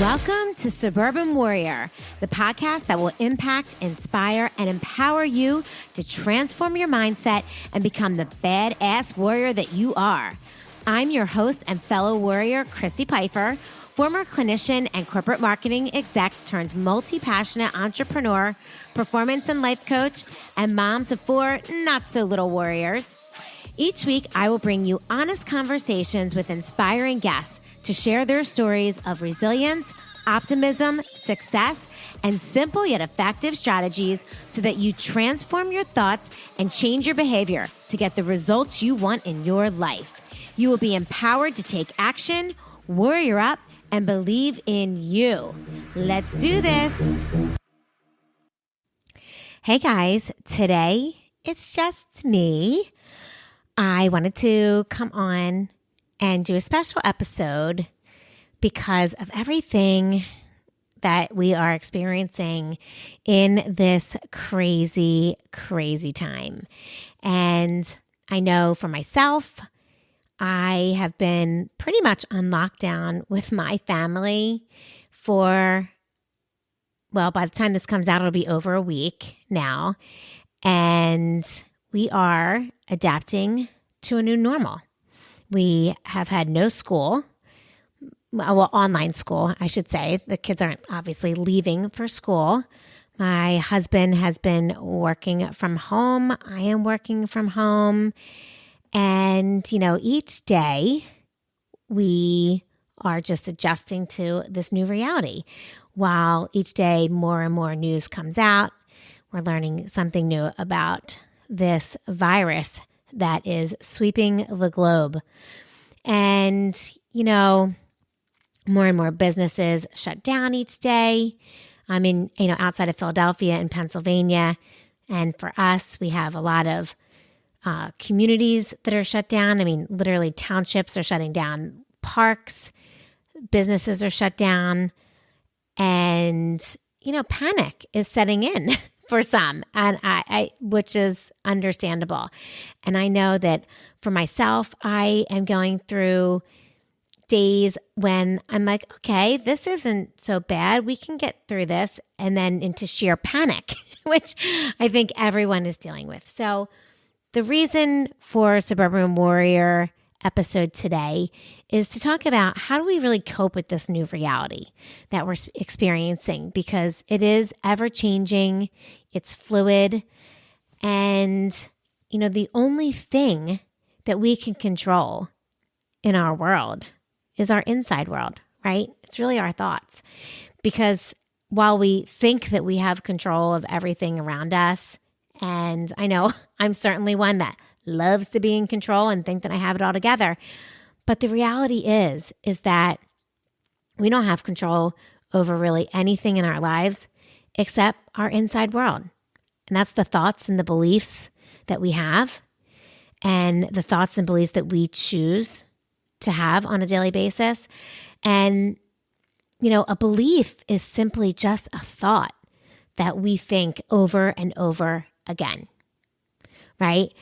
Welcome to Suburban Warrior, the podcast that will impact, inspire, and empower you to transform your mindset and become the badass warrior that you are. I'm your host and fellow warrior, Crissy Piper, former clinician and corporate marketing exec turned multi-passionate entrepreneur, performance and life coach, and mom to 4 not-so-little warriors. Each week, I will bring you honest conversations with inspiring guests to share their stories of resilience, optimism, success, and simple yet effective strategies so that you transform your thoughts and change your behavior to get the results you want in your life. You will be empowered to take action, warrior up, and believe in you. Let's do this. Hey guys, today it's just me. I wanted to come on and do a special episode because of everything that we are experiencing in this crazy, crazy time. And I know for myself, I have been pretty much on lockdown with my family for, well, by the time this comes out, it'll be over a week now. And we are adapting to a new normal. We have had no school, well, online school, I should say. The kids aren't obviously leaving for school. My husband has been working from home. I am working from home. And, each day we are just adjusting to this new reality. While each day more and more news comes out, we're learning something new about this virus that is sweeping the globe. And, more and more businesses shut down each day. I'm in, outside of Philadelphia and Pennsylvania. And for us, we have a lot of communities that are shut down. I mean, literally townships are shutting down, parks, businesses are shut down. And, panic is setting in for some, and I which is understandable. And I know that for myself, I am going through days when I'm like, okay, this isn't so bad. We can get through this, and then into sheer panic, which I think everyone is dealing with. So the reason for Suburban Warrior episode today is to talk about how do we really cope with this new reality that we're experiencing, because it is ever changing, it's fluid, and the only thing that we can control in our world is our inside world, right? It's really our thoughts, because while we think that we have control of everything around us, and I know I'm certainly one that loves to be in control and think that I have it all together. But the reality is that we don't have control over really anything in our lives except our inside world. And that's the thoughts and the beliefs that we have, and the thoughts and beliefs that we choose to have on a daily basis. And, a belief is simply just a thought that we think over and over again, right?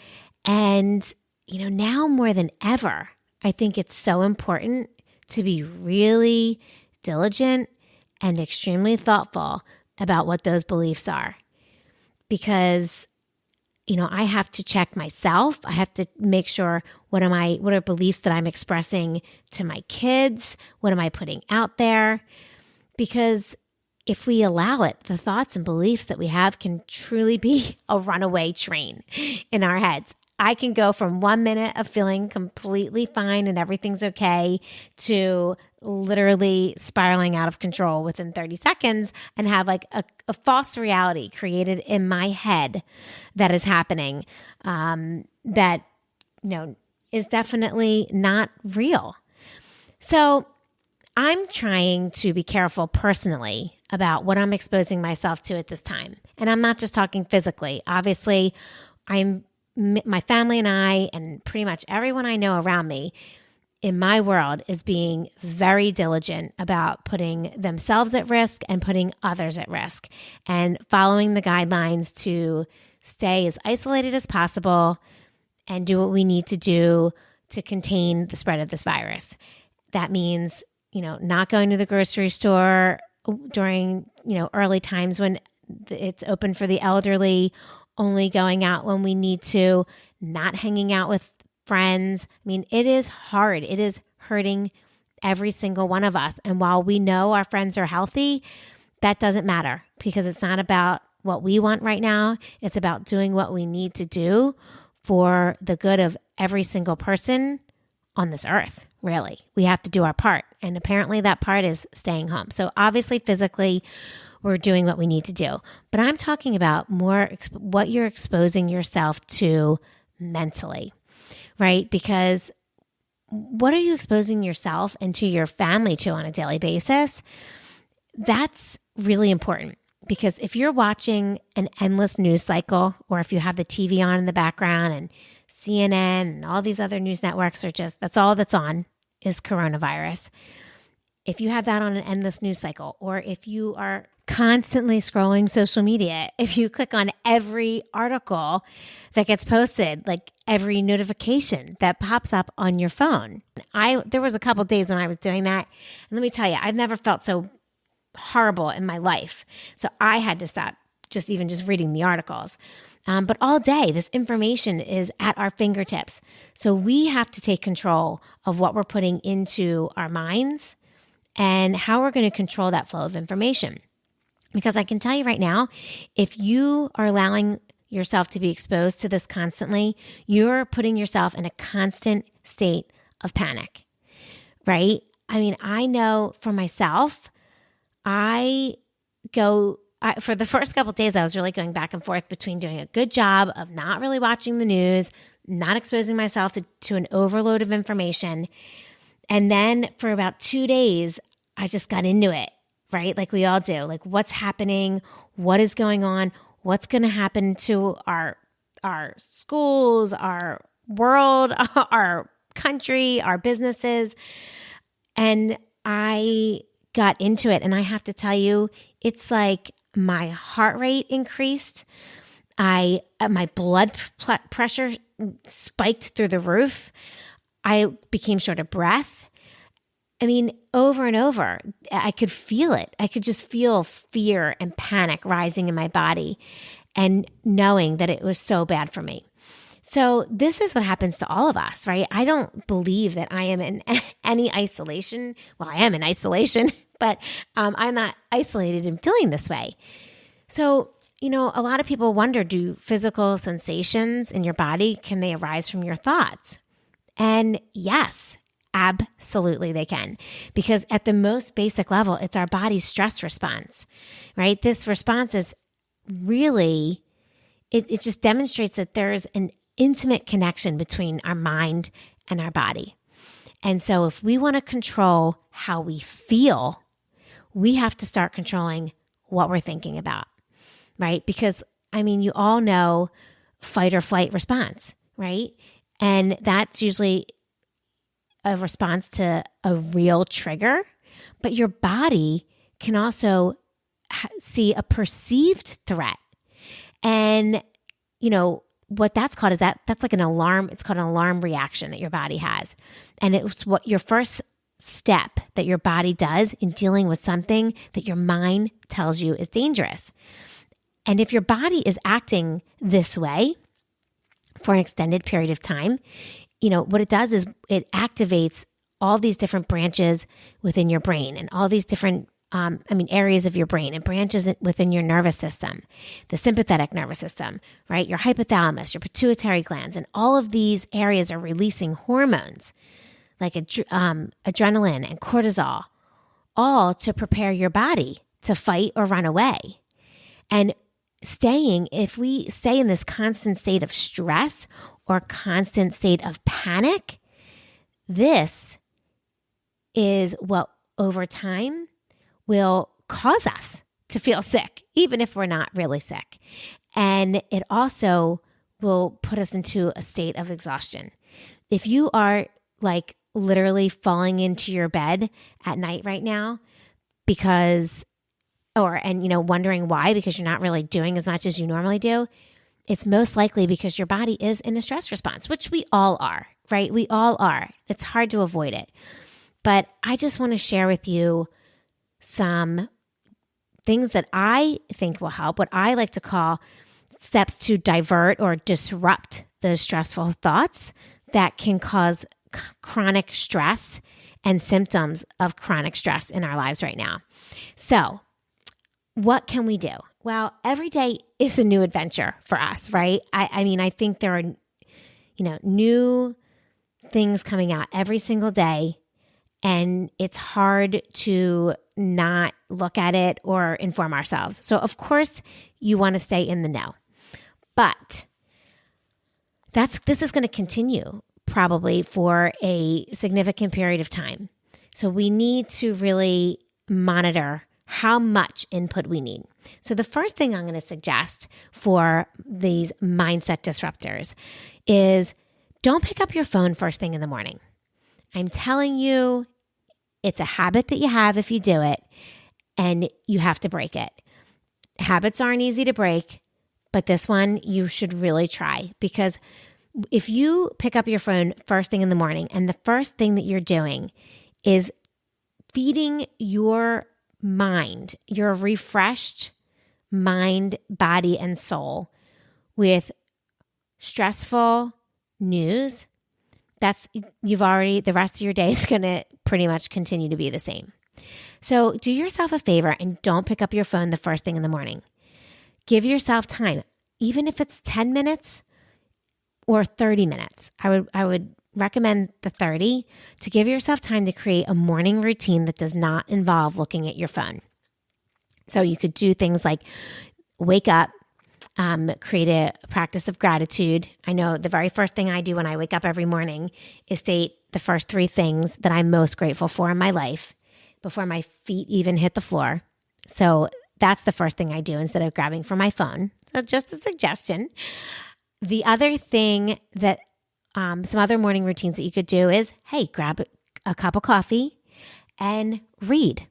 And, now more than ever, I think it's so important to be really diligent and extremely thoughtful about what those beliefs are. Because, I have to check myself. I have to make sure what are beliefs that I'm expressing to my kids? What am I putting out there? Because if we allow it, the thoughts and beliefs that we have can truly be a runaway train in our heads. I can go from 1 minute of feeling completely fine and everything's okay to literally spiraling out of control within 30 seconds and have like a false reality created in my head that is happening that, is definitely not real. So I'm trying to be careful personally about what I'm exposing myself to at this time. And I'm not just talking physically. Obviously, my family and I, and pretty much everyone I know around me in my world, is being very diligent about putting themselves at risk and putting others at risk, and following the guidelines to stay as isolated as possible and do what we need to do to contain the spread of this virus. That means, not going to the grocery store during, early times when it's open for the elderly, only going out when we need to, not hanging out with friends. I mean, it is hard. It is hurting every single one of us. And while we know our friends are healthy, that doesn't matter because it's not about what we want right now. It's about doing what we need to do for the good of every single person on this earth, really. We have to do our part. And apparently that part is staying home. So obviously physically, we're doing what we need to do. But I'm talking about more what you're exposing yourself to mentally, right? Because what are you exposing yourself and to your family to on a daily basis? That's really important. Because if you're watching an endless news cycle, or if you have the TV on in the background and CNN and all these other news networks are that's all that's on is coronavirus. If you have that on an endless news cycle, or if you are constantly scrolling social media, if you click on every article that gets posted, like every notification that pops up on your phone. There was a couple of days when I was doing that. And let me tell you, I've never felt so horrible in my life. So I had to stop just reading the articles. But all day, this information is at our fingertips. So we have to take control of what we're putting into our minds and how we're going to control that flow of information. Because I can tell you right now, if you are allowing yourself to be exposed to this constantly, you're putting yourself in a constant state of panic, right? I mean, I know for myself, for the first couple of days, I was really going back and forth between doing a good job of not really watching the news, not exposing myself to an overload of information. And then for about 2 days, I just got into it, right? Like we all do. Like what's happening? What is going on? What's going to happen to our schools, our world, our country, our businesses? And I got into it. And I have to tell you, it's like my heart rate increased. My blood pressure spiked through the roof. I became short of breath. I mean, over and over, I could feel it. I could just feel fear and panic rising in my body and knowing that it was so bad for me. So this is what happens to all of us, right? I don't believe that I am in any isolation. Well, I am in isolation, but I'm not isolated in feeling this way. So, a lot of people wonder, do physical sensations in your body, can they arise from your thoughts? And yes, absolutely they can. Because at the most basic level, it's our body's stress response, right? This response is really, it just demonstrates that there's an intimate connection between our mind and our body. And so if we want to control how we feel, we have to start controlling what we're thinking about, right? Because, you all know fight or flight response, right? And that's usually a response to a real trigger, but your body can also see a perceived threat. And, what that's called is that's like an alarm. It's called an alarm reaction that your body has. And it's what your first step that your body does in dealing with something that your mind tells you is dangerous. And if your body is acting this way for an extended period of time, what it does is it activates all these different branches within your brain and all these different areas of your brain and branches within your nervous system, the sympathetic nervous system, right? Your hypothalamus, your pituitary glands, and all of these areas are releasing hormones like adrenaline and cortisol, all to prepare your body to fight or run away. And if we stay in this constant state of stress or constant state of panic, this is what over time will cause us to feel sick, even if we're not really sick. And it also will put us into a state of exhaustion. If you are like literally falling into your bed at night right now wondering why, because you're not really doing as much as you normally do, it's most likely because your body is in a stress response, which we all are, right? We all are. It's hard to avoid it. but I just want to share with you some things that I think will help, what I like to call steps to divert or disrupt those stressful thoughts that can cause chronic stress and symptoms of chronic stress in our lives right now. So, what can we do? Well, every day is a new adventure for us, right? I mean, I think there are, new things coming out every single day, and it's hard to not look at it or inform ourselves. So, of course, you want to stay in the know. But this is going to continue probably for a significant period of time. So we need to really monitor how much input we need. So the first thing I'm going to suggest for these mindset disruptors is don't pick up your phone first thing in the morning. I'm telling you, it's a habit that you have if you do it, and you have to break it. Habits aren't easy to break, but this one you should really try, because if you pick up your phone first thing in the morning and the first thing that you're doing is feeding your mind, your refreshed mind, body, and soul with stressful news, the rest of your day is going to pretty much continue to be the same. So do yourself a favor and don't pick up your phone the first thing in the morning. Give yourself time, even if it's 10 minutes or 30 minutes. I would recommend the 30 to give yourself time to create a morning routine that does not involve looking at your phone. So you could do things like wake up, create a practice of gratitude. I know the very first thing I do when I wake up every morning is state the first 3 things that I'm most grateful for in my life before my feet even hit the floor. So that's the first thing I do instead of grabbing for my phone. So just a suggestion. The other thing that some other morning routines that you could do is, hey, grab a cup of coffee and read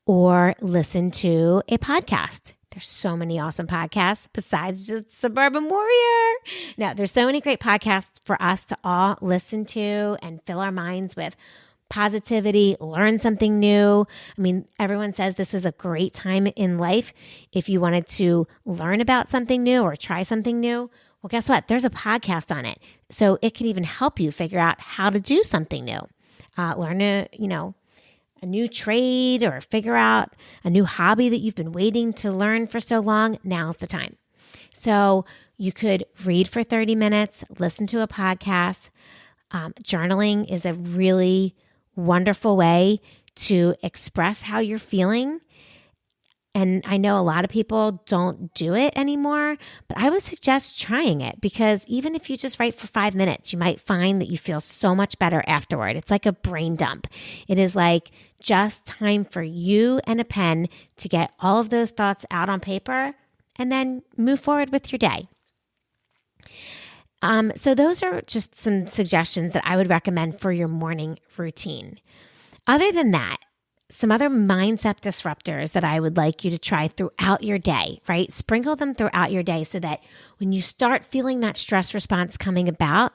or listen to a podcast. There's so many awesome podcasts besides just Suburban Warrior. No, there's so many great podcasts for us to all listen to and fill our minds with positivity, learn something new. I mean, everyone says this is a great time in life if you wanted to learn about something new or try something new. Well, guess what? There's a podcast on it. So it can even help you figure out how to do something new. Learn a new trade or figure out a new hobby that you've been waiting to learn for so long. Now's the time. So you could read for 30 minutes, listen to a podcast. Journaling is a really wonderful way to express how you're feeling. And I know a lot of people don't do it anymore, but I would suggest trying it, because even if you just write for 5 minutes, you might find that you feel so much better afterward. It's like a brain dump. It is like just time for you and a pen to get all of those thoughts out on paper and then move forward with your day. So those are just some suggestions that I would recommend for your morning routine. Other than that, some other mindset disruptors that I would like you to try throughout your day, right? Sprinkle them throughout your day so that when you start feeling that stress response coming about,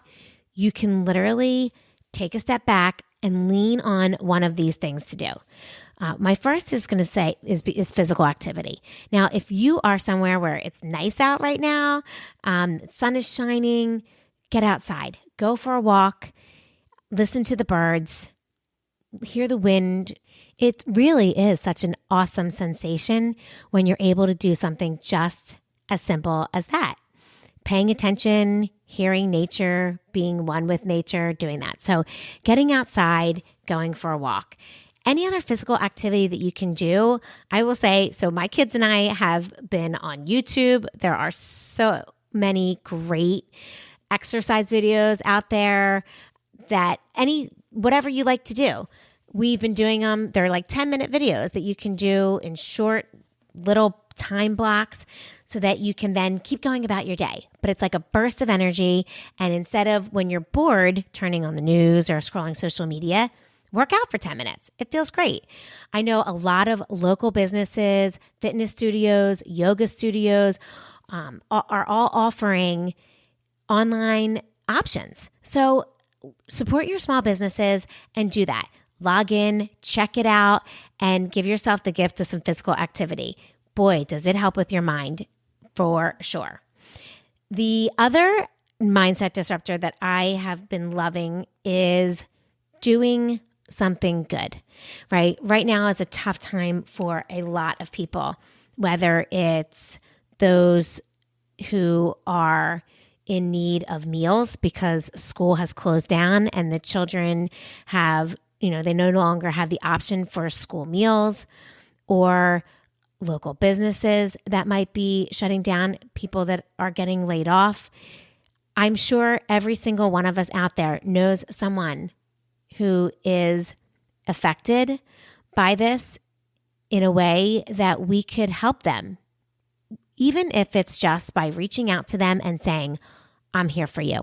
you can literally take a step back and lean on one of these things to do. My first is going to say is physical activity. Now, if you are somewhere where it's nice out right now, sun is shining, get outside, go for a walk, listen to the birds, hear the wind. It really is such an awesome sensation when you're able to do something just as simple as that. Paying attention, hearing nature, being one with nature, doing that. So getting outside, going for a walk. Any other physical activity that you can do, I will say, so my kids and I have been on YouTube. There are so many great exercise videos out there that whatever you like to do, we've been doing them. They're like 10-minute videos that you can do in short little time blocks so that you can then keep going about your day. But it's like a burst of energy. And instead of when you're bored, turning on the news or scrolling social media, work out for 10 minutes. It feels great. I know a lot of local businesses, fitness studios, yoga studios are all offering online options. So support your small businesses and do that. Log in, check it out, and give yourself the gift of some physical activity. Boy, does it help with your mind for sure. The other mindset disruptor that I have been loving is doing something good, right? Right now is a tough time for a lot of people, whether it's those who are in need of meals because school has closed down and the children have, they no longer have the option for school meals, or local businesses that might be shutting down, people that are getting laid off. I'm sure every single one of us out there knows someone who is affected by this in a way that we could help them, even if it's just by reaching out to them and saying, I'm here for you,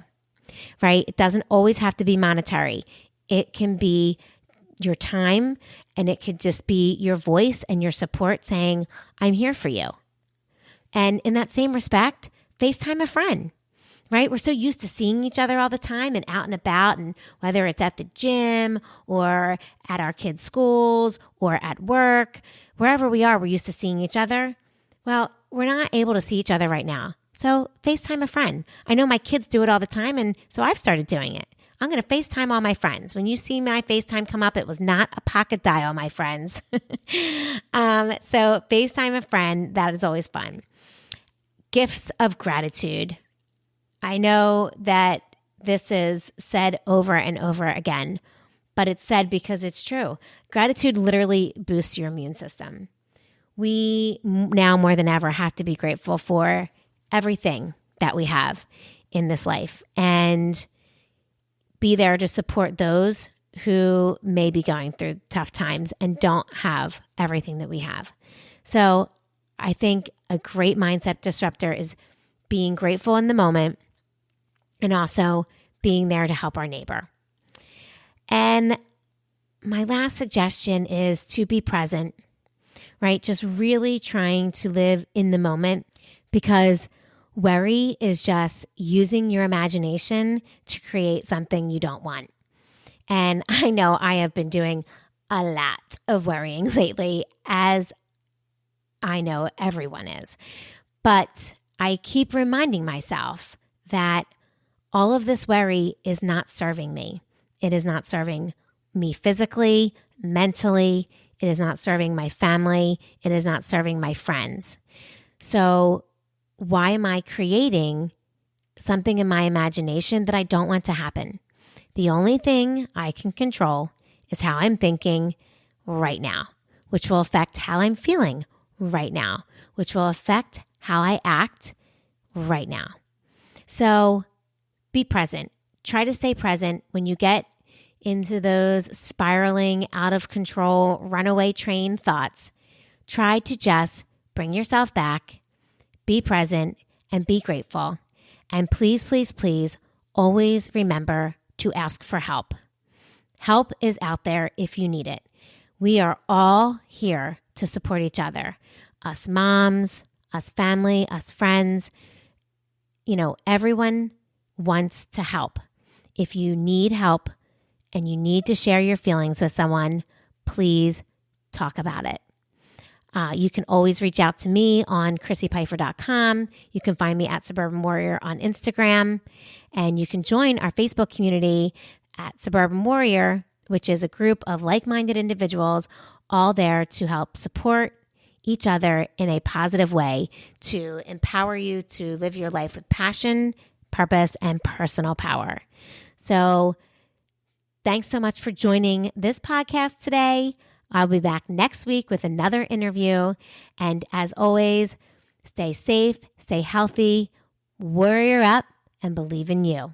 right? It doesn't always have to be monetary. It can be your time, and it could just be your voice and your support saying, I'm here for you. And in that same respect, FaceTime a friend, right? We're so used to seeing each other all the time and out and about, and whether it's at the gym or at our kids' schools or at work, wherever we are, we're used to seeing each other. Well, we're not able to see each other right now. So FaceTime a friend. I know my kids do it all the time, and so I've started doing it. I'm going to FaceTime all my friends. When you see my FaceTime come up, it was not a pocket dial, my friends. So FaceTime a friend, that is always fun. Gifts of gratitude. I know that this is said over and over again, but it's said because it's true. Gratitude literally boosts your immune system. We now more than ever have to be grateful for everything that we have in this life and be there to support those who may be going through tough times and don't have everything that we have. So I think a great mindset disruptor is being grateful in the moment and also being there to help our neighbor. And my last suggestion is to be present, right? Just really trying to live in the moment, because worry is just using your imagination to create something you don't want. And I know I have been doing a lot of worrying lately, as I know everyone is. But I keep reminding myself that all of this worry is not serving me. It is not serving me physically, mentally. It is not serving my family. It is not serving my friends. So why am I creating something in my imagination that I don't want to happen? The only thing I can control is how I'm thinking right now, which will affect how I'm feeling right now, which will affect how I act right now. So be present. Try to stay present when you get into those spiraling out of control, runaway train thoughts. Try to just bring yourself back, be present, and be grateful. And please, please, please always remember to ask for help. Help is out there if you need it. We are all here to support each other. Us moms, us family, us friends. Everyone wants to help. If you need help and you need to share your feelings with someone, please talk about it. You can always reach out to me on CrissyPifer.com. You can find me at Suburban Warrior on Instagram. And you can join our Facebook community at Suburban Warrior, which is a group of like-minded individuals all there to help support each other in a positive way to empower you to live your life with passion, purpose, and personal power. So thanks so much for joining this podcast today. I'll be back next week with another interview. And as always, stay safe, stay healthy, warrior up, and believe in you.